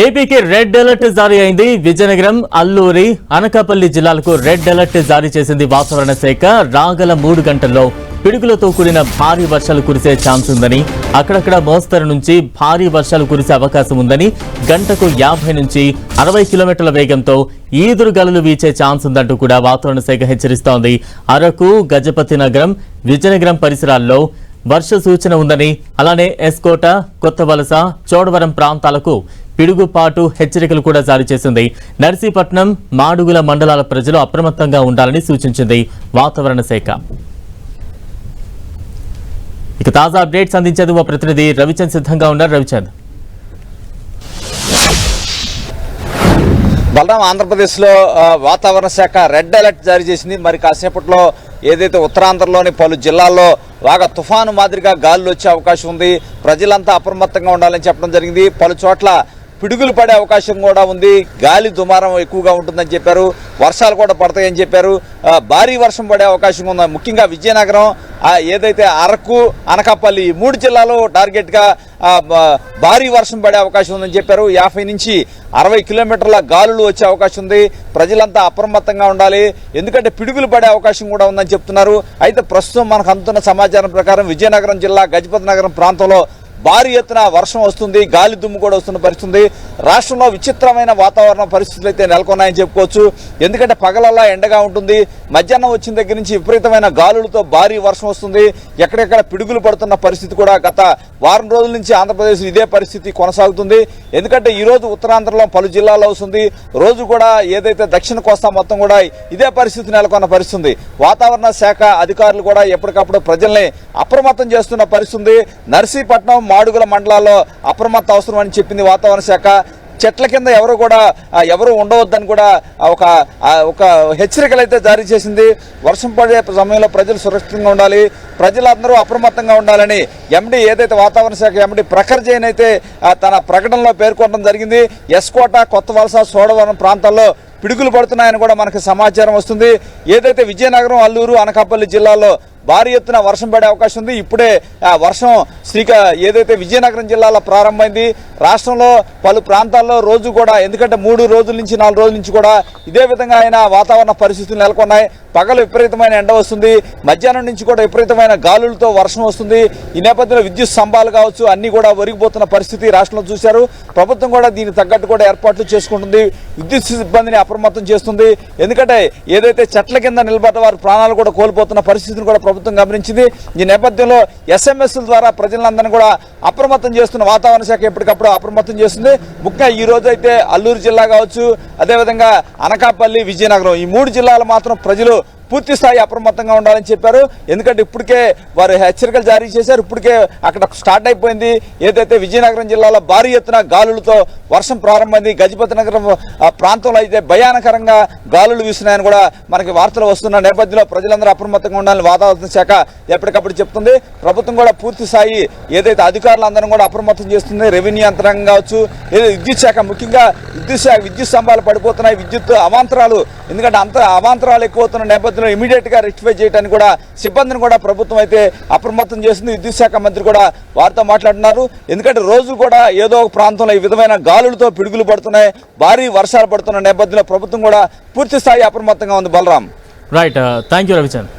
ఏపీకి red alert జారీ అయింది. విజయనగరం, అల్లూరి, అనకాపల్లి జిల్లాలకు రెడ్ అలర్ట్ జారీ చేసింది వాతావరణ శాఖ. రాగల 3 గంటల్లో పిడుగులతో కూడిన భారీ వర్షాలు కురిసే ఛాన్స్ ఉందని, అక్కడక్కడ మోస్తరు నుంచి భారీ వర్షాలు కురిసే అవకాశం ఉందని, గంటకు 50 నుంచి 60 కిలోమీటర్ల వేగంతో ఈదురుగాలులు వీచే ఛాన్స్ ఉందంటూ కూడా వాతావరణ శాఖ హెచ్చరిస్తోంది. అరకు, గజపతి నగరం, విజయనగరం పరిసరాల్లో వర్ష సూచన ఉందని, అలానే ఎస్కోట, కొత్తవలస, చోడవరం ప్రాంతాలకు పిడుగుపాటు హెచ్చరికలు కూడా జారీ చేసింది. నర్సీపట్నం, మాడుగుల మండలాల ప్రజలు అప్రమత్తంగా ఉండాలని సూచించింది వాతావరణ శాఖ. ఇక తాజా అప్డేట్స్ అందించేందుకు మా ప్రతినిధి రవిచంద్ సిద్ధంగా ఉన్నారు. రవిచంద్, బలరాం, ఆంధ్రప్రదేశ్లో వాతావరణ శాఖ రెడ్ అలర్ట్ జారీ చేసింది. మరి కాసేపట్లో ఏదైతే ఉత్తరాంధ్రలోని పలు జిల్లాల్లో బాగా తుఫాను మాదిరిగా గాలులు వచ్చే అవకాశం ఉంది. ప్రజలంతా అప్రమత్తంగా ఉండాలని చెప్పడం జరిగింది. పలు చోట్ల పిడుగులు పడే అవకాశం కూడా ఉంది. గాలి దుమారం ఎక్కువగా ఉంటుందని చెప్పారు. వర్షాలు కూడా పడతాయని చెప్పారు. భారీ వర్షం పడే అవకాశం ఉంది. ముఖ్యంగా విజయనగరం, ఏదైతే అరకు, అనకాపల్లి, ఈ 3 జిల్లాలో టార్గెట్గా భారీ వర్షం పడే అవకాశం ఉందని చెప్పారు. 50 నుంచి 60 కిలోమీటర్ల గాలులు వచ్చే అవకాశం ఉంది. ప్రజలంతా అప్రమత్తంగా ఉండాలి, ఎందుకంటే పిడుగులు పడే అవకాశం కూడా ఉందని చెప్తున్నారు. అయితే ప్రస్తుతం మనకు అందుతున్న సమాచారం ప్రకారం విజయనగరం జిల్లా, గజపతి నగరం ప్రాంతంలో భారీ ఎత్తున వర్షం వస్తుంది, గాలి దుమ్ము కూడా వస్తున్న పరిస్థితి. రాష్ట్రంలో విచిత్రమైన వాతావరణ పరిస్థితులు అయితే నెలకొన్నాయని చెప్పుకోవచ్చు. ఎందుకంటే పగలల్లా ఎండగా ఉంటుంది, మధ్యాహ్నం వచ్చిన దగ్గర నుంచి విపరీతమైన గాలులతో భారీ వర్షం వస్తుంది. ఎక్కడెక్కడ పిడుగులు పడుతున్న పరిస్థితి కూడా గత వారం రోజుల నుంచి ఆంధ్రప్రదేశ్ ఇదే పరిస్థితి కొనసాగుతుంది. ఎందుకంటే ఈరోజు ఉత్తరాంధ్రలో పలు జిల్లాల్లో వస్తుంది. రోజు కూడా ఏదైతే దక్షిణ కోస్తా మొత్తం కూడా ఇదే పరిస్థితి నెలకొన్న పరిస్థితి. వాతావరణ శాఖ అధికారులు కూడా ఎప్పటికప్పుడు ప్రజల్ని అప్రమత్తం చేస్తున్న పరిస్థితి. నర్సీపట్నం, మాడుగుల మండలాల్లో అప్రమత్త అవసరం అని చెప్పింది వాతావరణ శాఖ. చెట్ల కింద ఎవరు ఉండవద్దని కూడా ఒక హెచ్చరికలు అయితే జారీ చేసింది. వర్షం పడే సమయంలో ప్రజలు సురక్షితంగా ఉండాలి, ప్రజలందరూ అప్రమత్తంగా ఉండాలని ఎండీ, ఏదైతే వాతావరణ శాఖ ఎండీ ప్రఖర్ జైన్ అయితే తన ప్రకటనలో పేర్కొనడం జరిగింది. ఎస్కోట, కొత్తవలస, చోడవరం ప్రాంతాల్లో పిడుగులు పడుతున్నాయని కూడా మనకు సమాచారం వస్తుంది. ఏదైతే విజయనగరం, అల్లూరు, అనకాపల్లి జిల్లాల్లో భారీ ఎత్తున వర్షం పడే అవకాశం ఉంది. ఇప్పుడే వర్షం ఏదైతే విజయనగరం జిల్లాలో ప్రారంభమైంది. రాష్ట్రంలో పలు ప్రాంతాల్లో రోజు కూడా, ఎందుకంటే 3 రోజుల నుంచి 4 రోజుల నుంచి కూడా ఇదే విధంగా అయిన వాతావరణ పరిస్థితులు నెలకొన్నాయి. పగలు విపరీతమైన ఎండ వస్తుంది, మధ్యాహ్నం నుంచి కూడా విపరీతమైన గాలులతో వర్షం వస్తుంది. ఈ నేపథ్యంలో విద్యుత్ స్తంభాలు కావచ్చు అన్ని కూడా ఒరిగిపోతున్న పరిస్థితి రాష్ట్రంలో చూశారు. ప్రభుత్వం కూడా దీనికి తగ్గట్టు కూడా ఏర్పాట్లు చేసుకుంటుంది, విద్యుత్ సిబ్బందిని అప్రమత్తం చేస్తుంది. ఎందుకంటే ఏదైతే చెట్ల కింద నిలబడ్డ వారి ప్రాణాలు కూడా కోల్పోతున్న పరిస్థితిని కూడా ప్రభుత్వం గమనించింది. ఈ నేపథ్యంలో ఎస్ఎంఎస్ల ద్వారా ప్రజలందరినీ కూడా అప్రమత్తం చేస్తున్న వాతావరణ శాఖ ఎప్పటికప్పుడు అప్రమత్తం చేస్తుంది. ముఖ్యంగా ఈ రోజు అయితే అల్లూరు జిల్లా కావచ్చు, అదేవిధంగా అనకాపల్లి, విజయనగరం, ఈ 3 జిల్లాలు మాత్రం ప్రజలు పూర్తి స్థాయి అప్రమత్తంగా ఉండాలని చెప్పారు. ఎందుకంటే ఇప్పటికే వారు హెచ్చరికలు జారీ చేశారు. ఇప్పటికే అక్కడ స్టార్ట్ అయిపోయింది. ఏదైతే విజయనగరం జిల్లాలో భారీ ఎత్తున గాలులతో వర్షం ప్రారంభమైంది. గజపతి నగరం ప్రాంతంలో అయితే భయానకరంగా గాలులు వీస్తున్నాయని కూడా మనకి వార్తలు వస్తున్న నేపథ్యంలో ప్రజలందరూ అప్రమత్తంగా ఉండాలని వాతావరణ శాఖ ఎప్పటికప్పుడు చెప్తుంది. ప్రభుత్వం కూడా పూర్తి స్థాయి ఏదైతే అధికారులందరూ కూడా అప్రమత్తం చేస్తుంది. రెవెన్యూ యంత్రాంగం కావచ్చు, విద్యుత్ శాఖ, ముఖ్యంగా విద్యుత్ స్తంభాలు పడిపోతున్నాయి, విద్యుత్ అవాంతరాలు, ఎందుకంటే అవాంతరాలు ఎక్కువ అవుతున్న నేపథ్యంలో ఇమీడియట్ గా రెక్టిఫై చేయడానికి కూడా సిబ్బందిని కూడా ప్రభుత్వం అయితే అప్రమత్తం చేస్తుంది. విద్యుత్ శాఖ మంత్రి కూడా వారితో మాట్లాడుతున్నారు. ఎందుకంటే రోజు కూడా ఏదో ఒక ప్రాంతంలో ఈ విధమైన గాలులతో పిడుగులు పడుతున్నాయి, భారీ వర్షాలు పడుతున్న నేపథ్యంలో ప్రభుత్వం కూడా పూర్తి స్థాయి అప్రమత్తంగా ఉంది. Balaram, right, thank you Ravichand.